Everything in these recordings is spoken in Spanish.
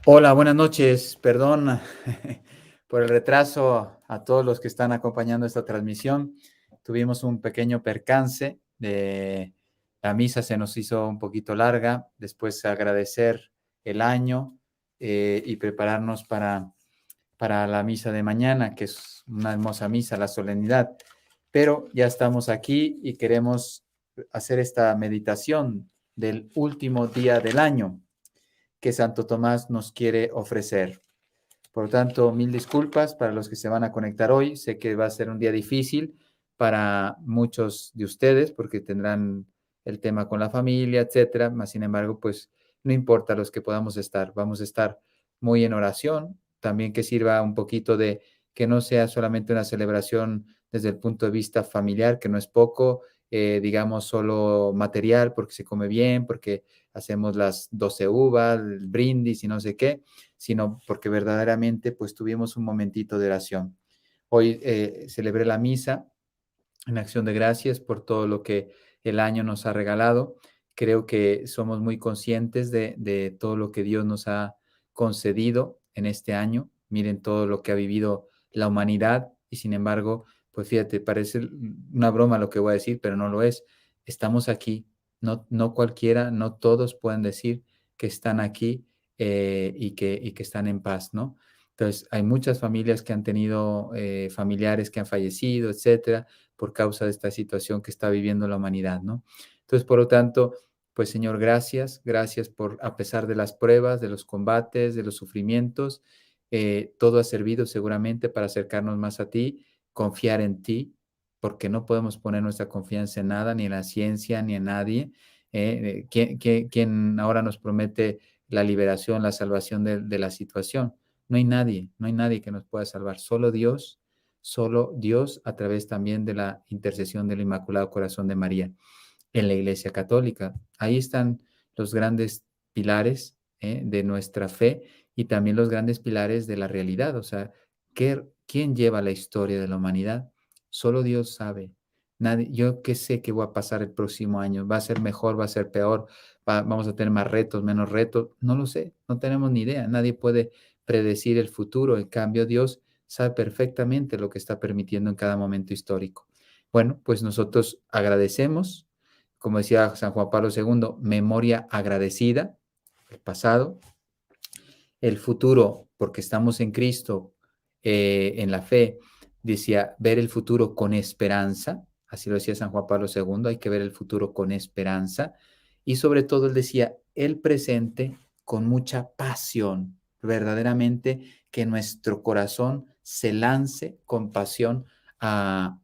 Hola, buenas noches. Perdón por el retraso a todos los que están acompañando esta transmisión. Tuvimos un pequeño percance. La misa se nos hizo un poquito larga. Después agradecer el año y prepararnos para la misa de mañana, que es una hermosa misa, la solemnidad. Pero ya estamos aquí y queremos hacer esta meditación del último día del año que Santo Tomás nos quiere ofrecer. Por lo tanto, mil disculpas para los que se van a conectar hoy. Sé que va a ser un día difícil para muchos de ustedes porque tendrán el tema con la familia, etcétera. Mas, sin embargo, pues no importa los que podamos estar. Vamos a estar muy en oración. También que sirva un poquito de que no sea solamente una celebración desde el punto de vista familiar, que no es poco, digamos, solo material, porque se come bien, porque hacemos las 12 uvas, el brindis y no sé qué, sino porque verdaderamente pues tuvimos un momentito de oración. Hoy celebré la misa en acción de gracias por todo lo que el año nos ha regalado. Creo que somos muy conscientes de todo lo que Dios nos ha concedido en este año. Miren todo lo que ha vivido la humanidad y sin embargo, pues fíjate, parece una broma lo que voy a decir, pero no lo es. Estamos aquí. No cualquiera, no todos pueden decir que están aquí y que están en paz, ¿no? Entonces, hay muchas familias que han tenido familiares que han fallecido, etcétera, por causa de esta situación que está viviendo la humanidad, ¿no? Entonces, por lo tanto, pues Señor, gracias por, a pesar de las pruebas, de los combates, de los sufrimientos, todo ha servido seguramente para acercarnos más a ti, confiar en ti, porque no podemos poner nuestra confianza en nada, ni en la ciencia, ni en nadie. ¿Quién ahora nos promete la liberación, la salvación de la situación? No hay nadie que nos pueda salvar, solo Dios a través también de la intercesión del Inmaculado Corazón de María en la Iglesia Católica. Ahí están los grandes pilares de nuestra fe y también los grandes pilares de la realidad. O sea, ¿quién lleva la historia de la humanidad? Solo Dios sabe. Nadie, yo qué sé qué va a pasar el próximo año. ¿Va a ser mejor? ¿Va a ser peor? ¿Vamos a tener más retos, menos retos? No lo sé, no tenemos ni idea. Nadie puede predecir el futuro. En cambio, Dios sabe perfectamente lo que está permitiendo en cada momento histórico. Bueno, pues nosotros agradecemos, como decía San Juan Pablo II, memoria agradecida, el pasado, el futuro, porque estamos en Cristo, en la fe, decía, ver el futuro con esperanza, así lo decía San Juan Pablo II, hay que ver el futuro con esperanza, y sobre todo él decía, el presente con mucha pasión, verdaderamente que nuestro corazón se lance con pasión a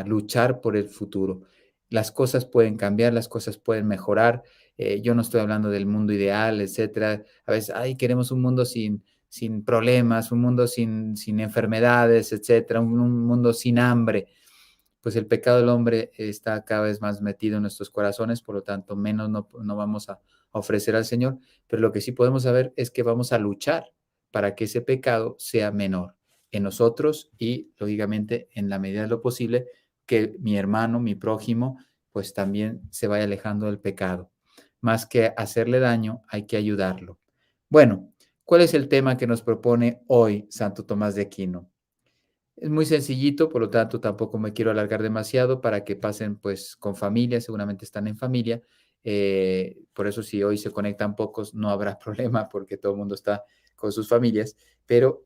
luchar por el futuro. Las cosas pueden cambiar, las cosas pueden mejorar. Yo no estoy hablando del mundo ideal, etcétera. A veces, ay, queremos un mundo sin problemas, un mundo sin enfermedades, etcétera, un mundo sin hambre. Pues el pecado del hombre está cada vez más metido en nuestros corazones, por lo tanto, menos no vamos a ofrecer al Señor, pero lo que sí podemos saber es que vamos a luchar para que ese pecado sea menor en nosotros y, lógicamente, en la medida de lo posible, que mi hermano, mi prójimo, pues también se vaya alejando del pecado. Más que hacerle daño, hay que ayudarlo. Bueno, ¿cuál es el tema que nos propone hoy Santo Tomás de Aquino? Es muy sencillito, por lo tanto tampoco me quiero alargar demasiado para que pasen pues con familia, seguramente están en familia. Por eso si hoy se conectan pocos no habrá problema porque todo el mundo está con sus familias. Pero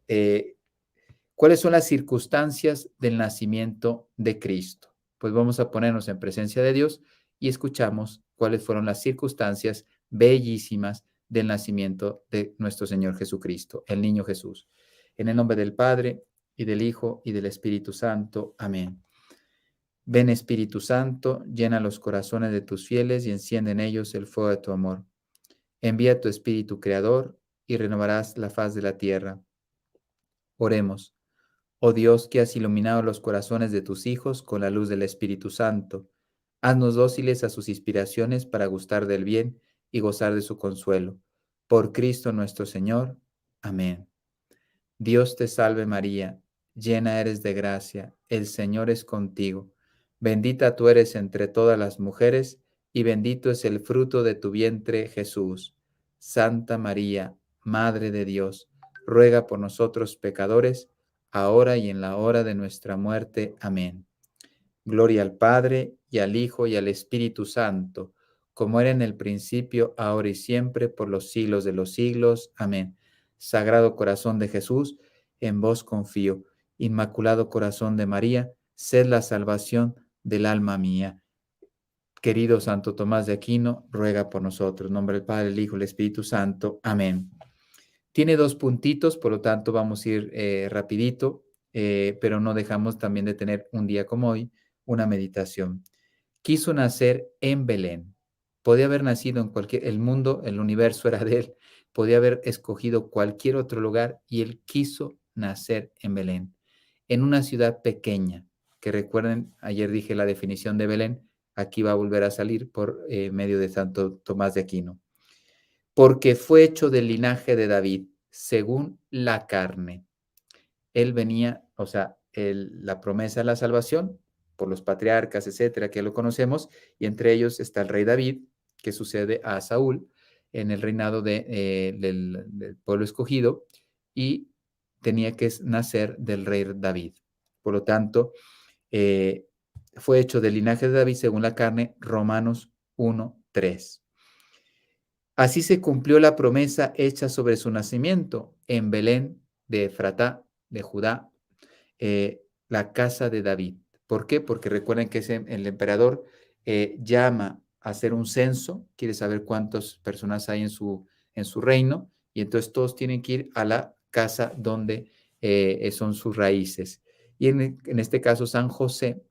¿cuáles son las circunstancias del nacimiento de Cristo? Pues vamos a ponernos en presencia de Dios y escuchamos cuáles fueron las circunstancias bellísimas del nacimiento de nuestro Señor Jesucristo, el niño Jesús. En el nombre del Padre, y del Hijo, y del Espíritu Santo. Amén. Ven Espíritu Santo, llena los corazones de tus fieles y enciende en ellos el fuego de tu amor. Envía tu Espíritu Creador y renovarás la faz de la tierra. Oremos. Oh Dios, que has iluminado los corazones de tus hijos con la luz del Espíritu Santo, haznos dóciles a sus inspiraciones para gustar del bien y gozar de su consuelo. Por Cristo nuestro Señor. Amén. Dios te salve María, llena eres de gracia, el Señor es contigo. Bendita tú eres entre todas las mujeres, y bendito es el fruto de tu vientre, Jesús. Santa María, Madre de Dios, ruega por nosotros pecadores, ahora y en la hora de nuestra muerte. Amén. Gloria al Padre, y al Hijo, y al Espíritu Santo, como era en el principio, ahora y siempre, por los siglos de los siglos. Amén. Sagrado corazón de Jesús, en vos confío. Inmaculado corazón de María, sed la salvación del alma mía. Querido Santo Tomás de Aquino, ruega por nosotros. En nombre del Padre, el Hijo, y el Espíritu Santo. Amén. Tiene 2 puntitos, por lo tanto vamos a ir rapidito, pero no dejamos también de tener un día como hoy, una meditación. Quiso nacer en Belén. Podía haber nacido en el mundo, el universo era de él. Podía haber escogido cualquier otro lugar y él quiso nacer en Belén, en una ciudad pequeña, que recuerden, ayer dije la definición de Belén, aquí va a volver a salir por medio de Santo Tomás de Aquino. Porque fue hecho del linaje de David, según la carne. Él venía, o sea, la promesa de la salvación por los patriarcas, etcétera, que lo conocemos, y entre ellos está el rey David, que sucede a Saúl en el reinado del pueblo escogido, y tenía que nacer del rey David. Por lo tanto, fue hecho del linaje de David según la carne, Romanos 1:3. Así se cumplió la promesa hecha sobre su nacimiento en Belén de Efratá, de Judá, la casa de David. ¿Por qué? Porque recuerden que el emperador llama a hacer un censo, quiere saber cuántas personas hay en su reino, y entonces todos tienen que ir a la casa donde son sus raíces. Y en este caso, San José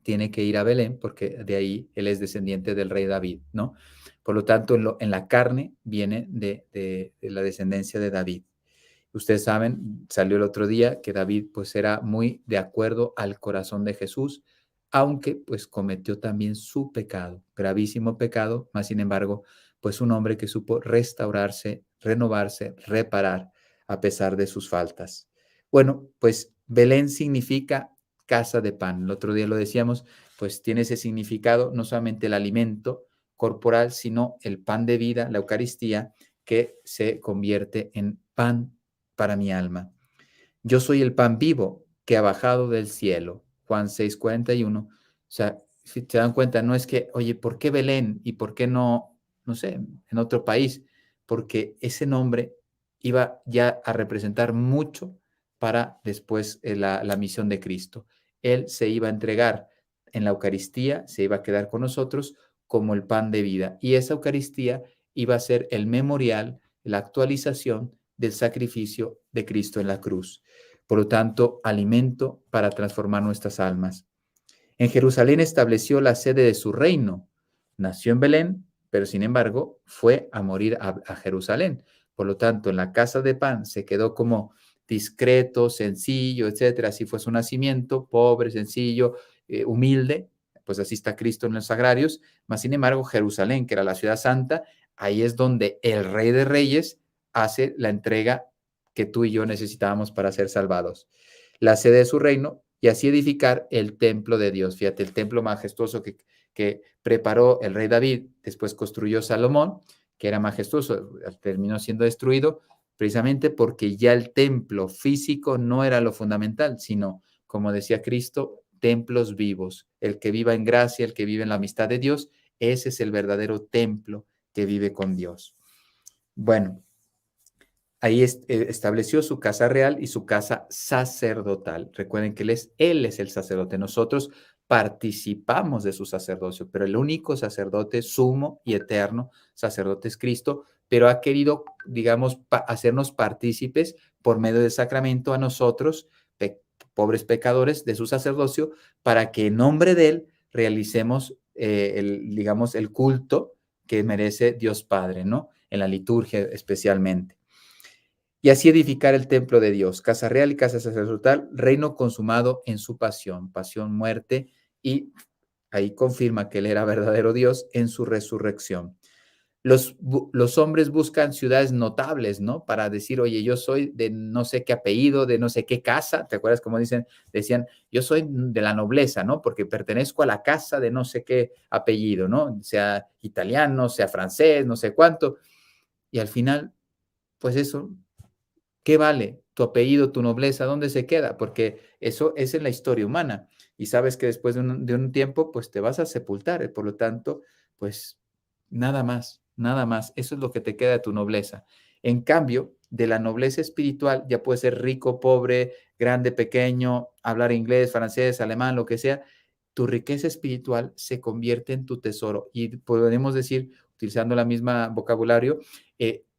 tiene que ir a Belén porque de ahí él es descendiente del rey David, ¿no? Por lo tanto, en la carne viene de la descendencia de David. Ustedes saben, salió el otro día que David pues era muy de acuerdo al corazón de Jesús, aunque pues cometió también su pecado, gravísimo pecado, más sin embargo, pues un hombre que supo restaurarse, renovarse, reparar a pesar de sus faltas. Bueno, pues Belén significa casa de pan. El otro día lo decíamos, pues tiene ese significado, no solamente el alimento corporal, sino el pan de vida, la Eucaristía, que se convierte en pan para mi alma. Yo soy el pan vivo que ha bajado del cielo. Juan 6:41. O sea, si te dan cuenta, no es que, oye, ¿por qué Belén y por qué no, no sé, en otro país? Porque ese nombre iba ya a representar mucho para después la misión de Cristo. Él se iba a entregar en la Eucaristía, se iba a quedar con nosotros como el pan de vida. Y esa Eucaristía iba a ser el memorial, la actualización del sacrificio de Cristo en la cruz. Por lo tanto, alimento para transformar nuestras almas. En Jerusalén estableció la sede de su reino. Nació en Belén, pero sin embargo fue a morir a Jerusalén. Por lo tanto, en la casa de pan se quedó como discreto, sencillo, etcétera. Así fue su nacimiento, pobre, sencillo, humilde. Pues así está Cristo en los sagrarios. Mas, sin embargo, Jerusalén, que era la ciudad santa, ahí es donde el Rey de Reyes hace la entrega que tú y yo necesitábamos para ser salvados. La sede de su reino y así edificar el templo de Dios. Fíjate, el templo majestuoso que preparó el rey David, después construyó Salomón, que era majestuoso, terminó siendo destruido precisamente porque ya el templo físico no era lo fundamental, sino, como decía Cristo, templos vivos. El que viva en gracia, el que vive en la amistad de Dios, ese es el verdadero templo que vive con Dios. Bueno, ahí estableció su casa real y su casa sacerdotal. Recuerden que él es el sacerdote. Nosotros participamos de su sacerdocio, pero el único sacerdote sumo y eterno sacerdote es Cristo, pero ha querido, digamos, hacernos partícipes por medio del sacramento a nosotros, pobres pecadores, de su sacerdocio, para que en nombre de él realicemos, digamos, el culto que merece Dios Padre, ¿no? En la liturgia especialmente. Y así edificar el templo de Dios, casa real y casa sacerdotal, reino consumado en su pasión, pasión, muerte, y ahí confirma que él era verdadero Dios en su resurrección. Los hombres buscan ciudades notables, ¿no? Para decir, oye, yo soy de no sé qué apellido, de no sé qué casa, ¿te acuerdas cómo decían, yo soy de la nobleza, ¿no? Porque pertenezco a la casa de no sé qué apellido, ¿no? Sea italiano, sea francés, no sé cuánto. Y al final pues eso, ¿qué vale? Tu apellido, tu nobleza, ¿dónde se queda? Porque eso es en la historia humana. Y sabes que después de un tiempo, pues te vas a sepultar. Por lo tanto, pues nada más, nada más. Eso es lo que te queda de tu nobleza. En cambio, de la nobleza espiritual, ya puede ser rico, pobre, grande, pequeño, hablar inglés, francés, alemán, lo que sea. Tu riqueza espiritual se convierte en tu tesoro. Y podemos decir, utilizando la misma vocabulario,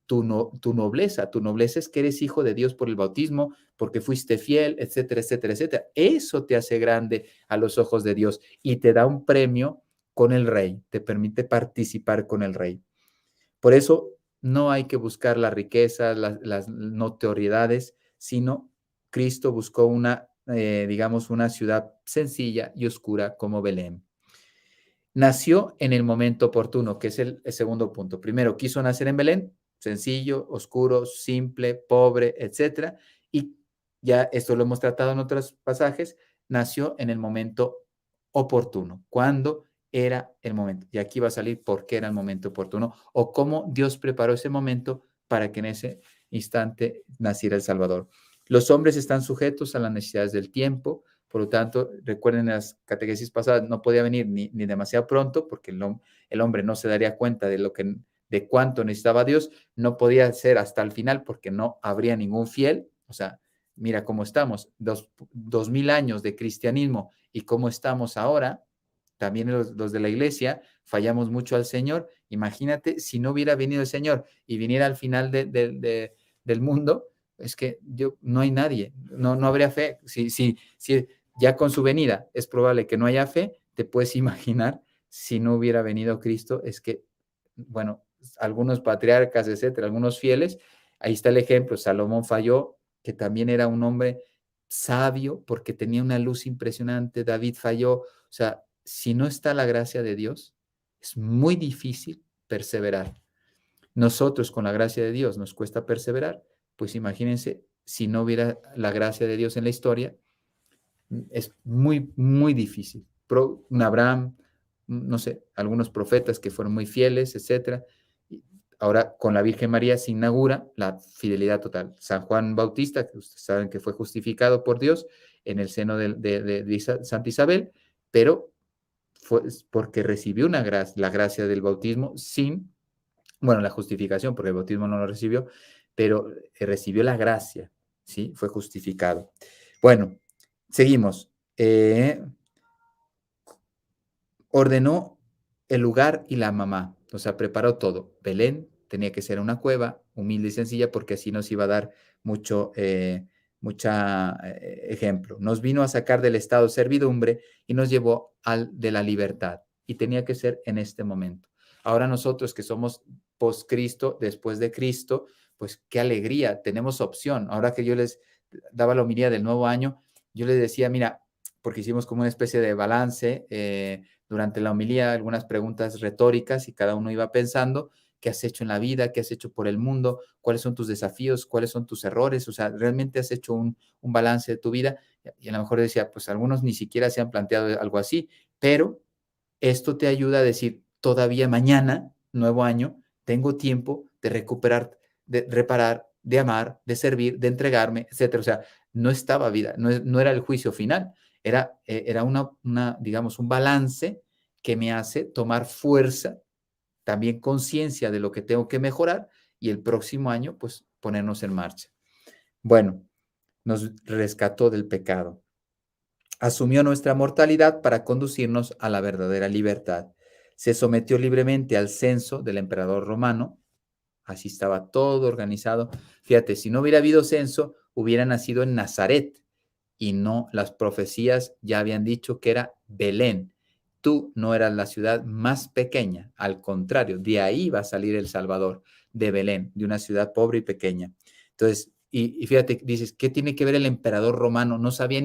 tu nobleza es que eres hijo de Dios por el bautismo, porque fuiste fiel, etcétera, etcétera, etcétera. Eso te hace grande a los ojos de Dios y te da un premio con el rey, te permite participar con el rey. Por eso no hay que buscar la riqueza, las notoriedades, sino Cristo buscó una, digamos, una ciudad sencilla y oscura como Belén. Nació en el momento oportuno, que es el segundo punto. Primero, quiso nacer en Belén, sencillo, oscuro, simple, pobre, etcétera. Y ya esto lo hemos tratado en otros pasajes, nació en el momento oportuno, cuando era el momento. Y aquí va a salir por qué era el momento oportuno o cómo Dios preparó ese momento para que en ese instante naciera el Salvador. Los hombres están sujetos a las necesidades del tiempo, por lo tanto, recuerden en las catequesis pasadas, no podía venir ni demasiado pronto porque el hombre no se daría cuenta de cuánto necesitaba Dios, no podía ser hasta el final porque no habría ningún fiel. O sea, mira cómo estamos, 2000 años de cristianismo y cómo estamos ahora, también los de la iglesia, fallamos mucho al Señor. Imagínate si no hubiera venido el Señor y viniera al final del mundo, es que no hay nadie, no habría fe. Si ya con su venida es probable que no haya fe, te puedes imaginar si no hubiera venido Cristo, es que, bueno, algunos patriarcas, etcétera, algunos fieles, ahí está el ejemplo, Salomón falló, que también era un hombre sabio porque tenía una luz impresionante, David falló, o sea, si no está la gracia de Dios, es muy difícil perseverar. Nosotros con la gracia de Dios nos cuesta perseverar, pues imagínense si no hubiera la gracia de Dios en la historia, es muy, muy difícil. Un Abraham, no sé, algunos profetas que fueron muy fieles, etcétera. Ahora con la Virgen María se inaugura la fidelidad total. San Juan Bautista, que ustedes saben que fue justificado por Dios en el seno de Santa Isabel, pero fue porque recibió la gracia del bautismo sin, bueno, la justificación, porque el bautismo no lo recibió, pero recibió la gracia, ¿sí? Fue justificado. Bueno, seguimos. Ordenó el lugar y la mamá, o sea, preparó todo. Belén tenía que ser una cueva humilde y sencilla porque así nos iba a dar mucha ejemplo. Nos vino a sacar del estado de servidumbre y nos llevó al de la libertad y tenía que ser en este momento. Ahora nosotros que somos post-Cristo, después de Cristo, pues qué alegría, tenemos opción. Ahora que yo les daba la homilía del nuevo año, yo les decía, mira, porque hicimos como una especie de balance, durante la homilía algunas preguntas retóricas y cada uno iba pensando qué has hecho en la vida, qué has hecho por el mundo, cuáles son tus desafíos, cuáles son tus errores, o sea, realmente has hecho un balance de tu vida. Y a lo mejor decía, pues algunos ni siquiera se han planteado algo así, pero esto te ayuda a decir, todavía mañana, nuevo año, tengo tiempo de recuperar, de reparar, de amar, de servir, de entregarme, etcétera. O sea, no estaba vida, no era el juicio final, era digamos, un balance que me hace tomar fuerza, también conciencia de lo que tengo que mejorar y el próximo año, pues, ponernos en marcha. Bueno, nos rescató del pecado. Asumió nuestra mortalidad para conducirnos a la verdadera libertad. Se sometió libremente al censo del emperador romano. Así estaba todo organizado. Fíjate, si no hubiera habido censo, hubiera nacido en Nazaret y no, las profecías ya habían dicho que era Belén. Tú no eras la ciudad más pequeña, al contrario, de ahí va a salir el Salvador, de Belén, de una ciudad pobre y pequeña. Entonces, y fíjate, dices, ¿qué tiene que ver el emperador romano? No sabía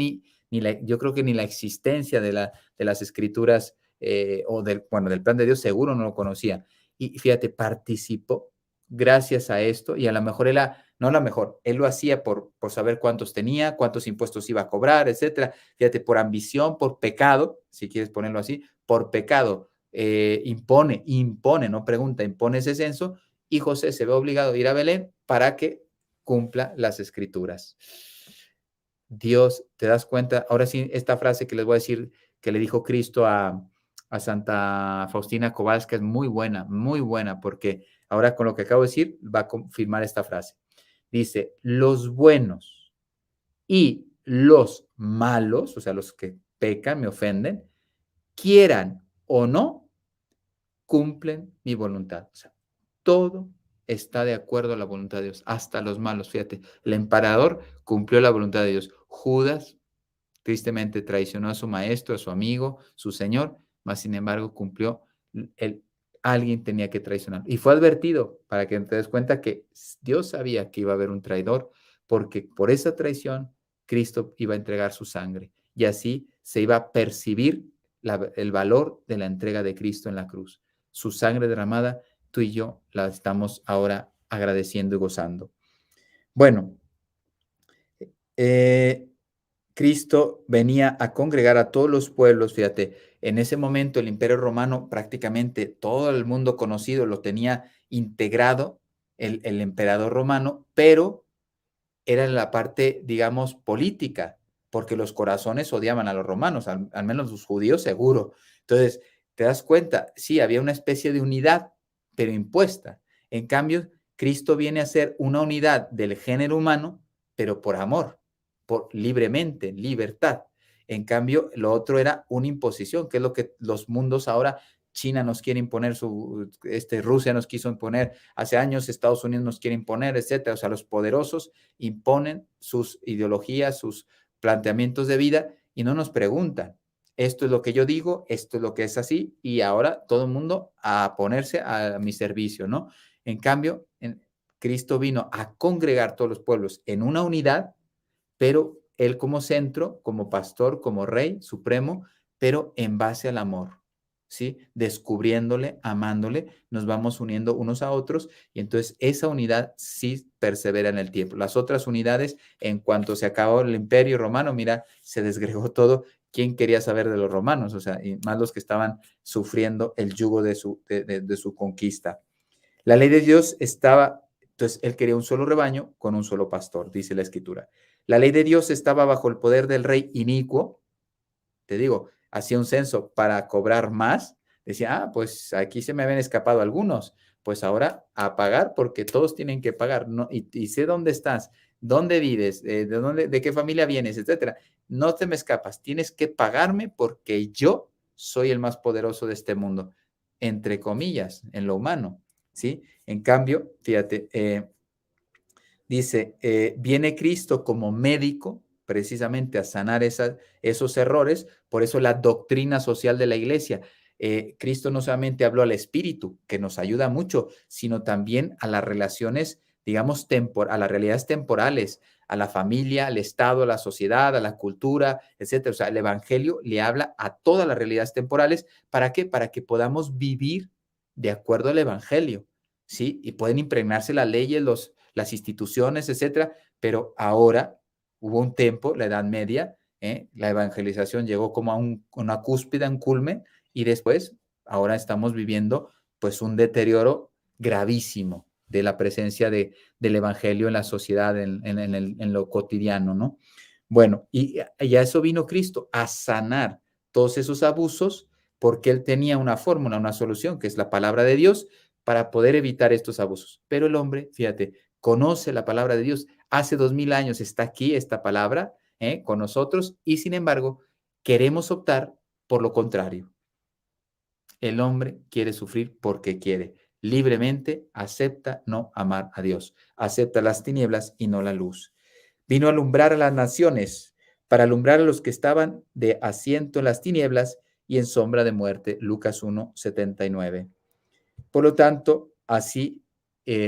yo creo que ni la existencia de las escrituras del plan de Dios, seguro no lo conocía. Y fíjate, participó gracias a esto y a lo mejor no a lo mejor, él lo hacía por saber cuántos tenía, cuántos impuestos iba a cobrar, etcétera. Fíjate, por ambición, por pecado, si quieres ponerlo así, por pecado, impone, no pregunta, impone ese censo y José se ve obligado a ir a Belén para que cumpla las escrituras. Dios, ¿te das cuenta? Ahora sí, esta frase que les voy a decir que le dijo Cristo a Santa Faustina Kowalska es muy buena, porque ahora con lo que acabo de decir va a confirmar esta frase. Dice, los buenos y los malos, o sea, los que pecan, me ofenden, quieran o no, cumplen mi voluntad. O sea, todo está de acuerdo a la voluntad de Dios, hasta los malos. Fíjate, el emperador cumplió la voluntad de Dios. Judas tristemente traicionó a su maestro, a su amigo, su señor, mas sin embargo cumplió, el, alguien tenía que traicionar. Y fue advertido para que te des cuenta que Dios sabía que iba a haber un traidor, porque por esa traición Cristo iba a entregar su sangre. Y así se iba a percibir el valor de la entrega de Cristo en la cruz. Su sangre derramada, tú y yo la estamos ahora agradeciendo y gozando. Bueno, Cristo venía a congregar a todos los pueblos, fíjate, en ese momento el Imperio Romano prácticamente todo el mundo conocido lo tenía integrado el emperador romano, pero era la parte, digamos, política, porque los corazones odiaban a los romanos, al menos los judíos seguro. Entonces, te das cuenta, sí, había una especie de unidad, pero impuesta. En cambio, Cristo viene a ser una unidad del género humano, pero por amor, por libremente, libertad. En cambio, lo otro era una imposición, que es lo que los mundos ahora, China nos quiere imponer Rusia nos quiso imponer hace años, Estados Unidos nos quiere imponer, etcétera. O sea, los poderosos imponen sus ideologías, sus planteamientos de vida y no nos preguntan. Esto es lo que yo digo, esto es lo que es así y ahora todo el mundo a ponerse a mi servicio, ¿no? En cambio, Cristo vino a congregar todos los pueblos en una unidad, pero él como centro, como pastor, como rey supremo, pero en base al amor, ¿sí? Descubriéndole, amándole, nos vamos uniendo unos a otros y entonces esa unidad sí persevera en el tiempo. Las otras unidades, en cuanto se acabó el imperio romano, mira, se desgregó todo. ¿Quién quería saber de los romanos? O sea, y más los que estaban sufriendo el yugo de su conquista. La ley de Dios estaba, entonces él quería un solo rebaño con un solo pastor, dice la escritura. La ley de Dios estaba bajo el poder del rey inicuo, te digo, hacía un censo para cobrar más, decía, pues aquí se me habían escapado algunos, pues ahora a pagar porque todos tienen que pagar, ¿no? Y sé dónde estás, dónde vives, de qué familia vienes, etcétera. No te me escapas, tienes que pagarme porque yo soy el más poderoso de este mundo, entre comillas, en lo humano, ¿sí? En cambio, fíjate, dice, viene Cristo como médico precisamente a sanar esos errores, por eso la doctrina social de la iglesia. Cristo no solamente habló al espíritu, que nos ayuda mucho, sino también a las relaciones, digamos, a las realidades temporales, a la familia, al Estado, a la sociedad, a la cultura, etcétera. O sea, el Evangelio le habla a todas las realidades temporales. ¿Para qué? Para que podamos vivir de acuerdo al Evangelio, ¿sí? Y pueden impregnarse las leyes, las instituciones, etcétera, pero ahora hubo un tiempo, la Edad Media, la evangelización llegó como a una cúspide, un culmen, y después, ahora estamos viviendo pues un deterioro gravísimo de la presencia del evangelio en la sociedad, en lo cotidiano, ¿no? Bueno, y a eso vino Cristo, a sanar todos esos abusos, porque él tenía una fórmula, una solución, que es la palabra de Dios, para poder evitar estos abusos. Pero el hombre, fíjate, conoce la palabra de Dios. Hace 2000 años está aquí esta palabra con nosotros y sin embargo queremos optar por lo contrario. El hombre quiere sufrir porque quiere. Libremente acepta no amar a Dios. Acepta las tinieblas y no la luz. Vino a alumbrar a las naciones, para alumbrar a los que estaban de asiento en las tinieblas y en sombra de muerte. Lucas 1:79. Por lo tanto, así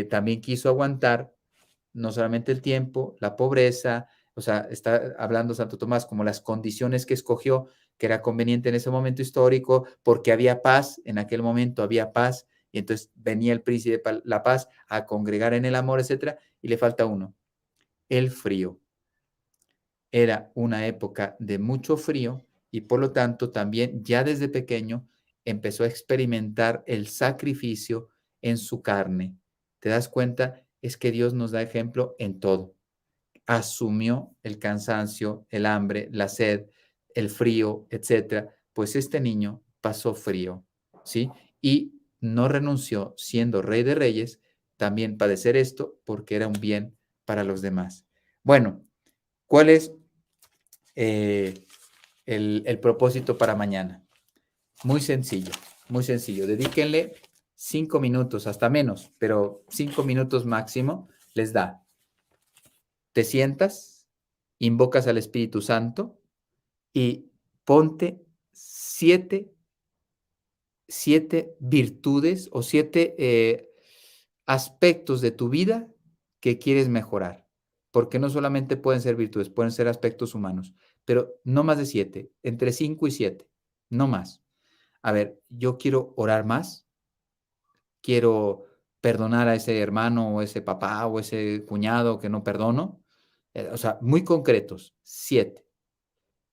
también quiso aguantar no solamente el tiempo, la pobreza, o sea, está hablando Santo Tomás como las condiciones que escogió, que era conveniente en ese momento histórico, porque había paz, en aquel momento había paz, y entonces venía el príncipe de la paz a congregar en el amor, etcétera, y le falta uno, el frío. Era una época de mucho frío y por lo tanto también ya desde pequeño empezó a experimentar el sacrificio en su carne. te das cuenta, es que Dios nos da ejemplo en todo. Asumió el cansancio, el hambre, la sed, el frío, etcétera. Pues este niño pasó frío, ¿sí? Y no renunció, siendo rey de reyes, también padecer esto porque era un bien para los demás. Bueno, ¿cuál es el propósito para mañana? Muy sencillo, muy sencillo. Dedíquenle 5 minutos, hasta menos, pero 5 minutos máximo les da. Te sientas, invocas al Espíritu Santo y ponte siete virtudes o 7 aspectos de tu vida que quieres mejorar. Porque no solamente pueden ser virtudes, pueden ser aspectos humanos, pero no más de 7, entre 5 y 7, no más. A ver, yo quiero orar más, quiero perdonar a ese hermano o ese papá o ese cuñado que no perdono. O sea, muy concretos, 7.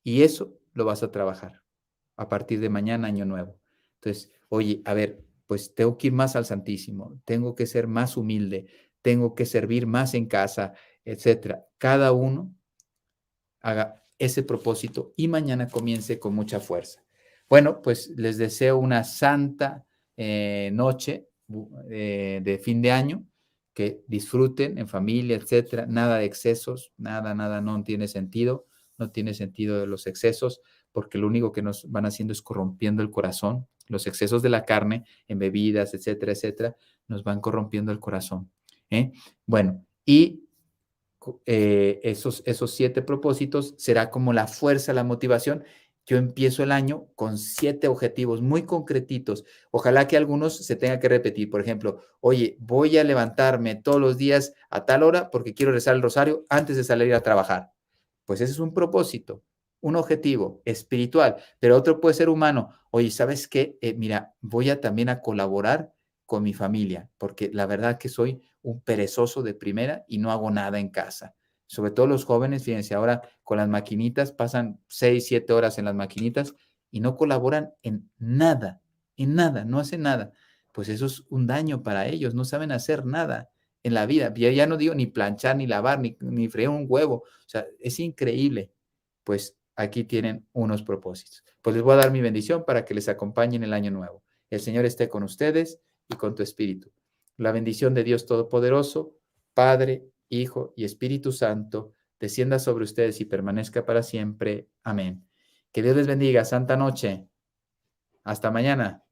Y eso lo vas a trabajar a partir de mañana, año nuevo. Entonces, oye, a ver, pues tengo que ir más al Santísimo, tengo que ser más humilde, tengo que servir más en casa, etcétera. Cada uno haga ese propósito y mañana comience con mucha fuerza. Bueno, pues les deseo una santa noche de fin de año, que disfruten en familia, etcétera. Nada de excesos, nada, no tiene sentido, no tiene sentido de los excesos, porque lo único que nos van haciendo es corrompiendo el corazón. Los excesos de la carne en bebidas, etcétera, etcétera, nos van corrompiendo el corazón. Bueno, y esos 7 propósitos será como la fuerza, la motivación. Yo empiezo el año con 7 objetivos muy concretitos. Ojalá que algunos se tengan que repetir. Por ejemplo, oye, voy a levantarme todos los días a tal hora porque quiero rezar el rosario antes de salir a trabajar. Pues ese es un propósito, un objetivo espiritual, pero otro puede ser humano. Oye, ¿sabes qué? Mira, voy a también a colaborar con mi familia, porque la verdad que soy un perezoso de primera y no hago nada en casa. Sobre todo los jóvenes, fíjense, ahora con las maquinitas pasan 6, 7 horas en las maquinitas y no colaboran en nada, no hacen nada. Pues eso es un daño para ellos, no saben hacer nada en la vida. Ya no digo ni planchar, ni lavar, ni freír un huevo. O sea, es increíble. Pues aquí tienen unos propósitos. Pues les voy a dar mi bendición para que les acompañen el año nuevo. El Señor esté con ustedes y con tu espíritu. La bendición de Dios Todopoderoso, Padre, Hijo y Espíritu Santo, descienda sobre ustedes y permanezca para siempre. Amén. Que Dios les bendiga. Santa noche. Hasta mañana.